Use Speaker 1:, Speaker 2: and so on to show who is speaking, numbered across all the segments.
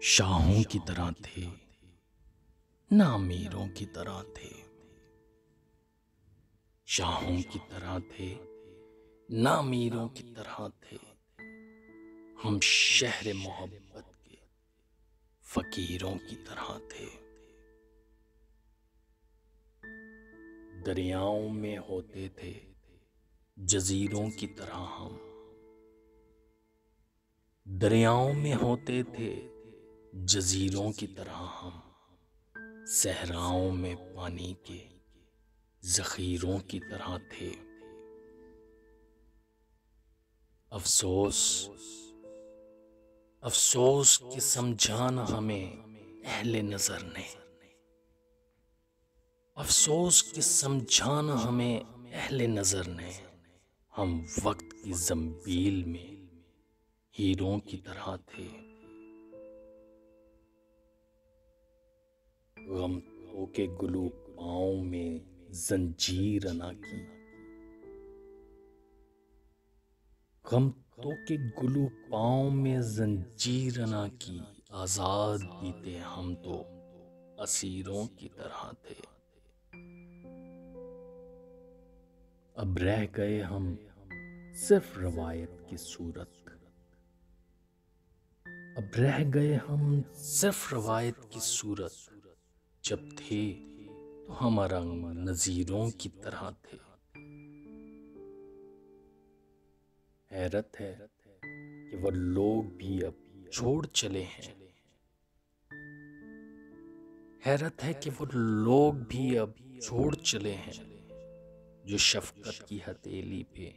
Speaker 1: शाहों की तरह थे, ना अमीरों की तरह थे। शाहों की तरह थे, ना अमीरों की तरह थे। हम शहर मोहब्बत के फकीरों की तरह थे। दरियाओं में होते थे जजीरों की तरह हम। दरियाओं में होते थे जजीरों की तरह हम। सहराओं में पानी के जखीरों की तरह थे। अफसोस अफसोस कि समझाना हमें अहले नजर ने। अफसोस कि समझाना हमें अहले नजर ने। हम वक्त की जंबील में हीरों की तरह थे। गम के गुलू पाँव में जंजीर अना की। गम के गुलू पाँव में जंजीर अना की। आजाद भी थे हम तो असीरों की तरह थे। अब रह गए हम सिर्फ रवायत की सूरत। अब रह गए हम सिर्फ रवायत की सूरत। जब थे तो हमारा नजीरों की तरह थे। हैरत है कि वो लोग भी अब छोड़ चले हैं। हैरत है कि वो लोग भी अब छोड़ चले हैं जो शफकत की हथेली पे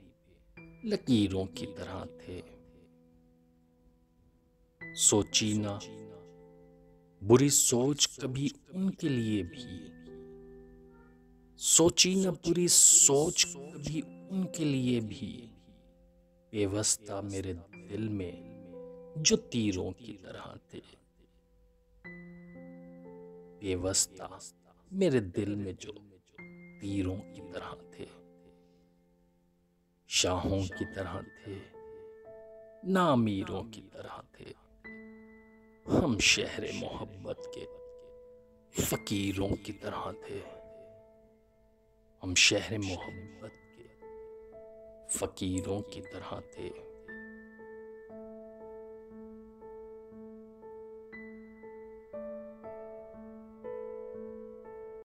Speaker 1: लकीरों की तरह थे। सोची ना बुरी सोच कभी उनके लिए भी। सोची न बुरी सोच कभी उनके लिए भी। बेवस्ता मेरे दिल में जो तीरों की तरह थे। बेवस्ता मेरे दिल में जो तीरों की तरह थे। शाहों की तरह थे, ना अमीरों की तरह थे। हम शहर मोहब्बत के फकीरों की तरह थे। हम शहर मोहब्बत के फकीरों की तरह थे।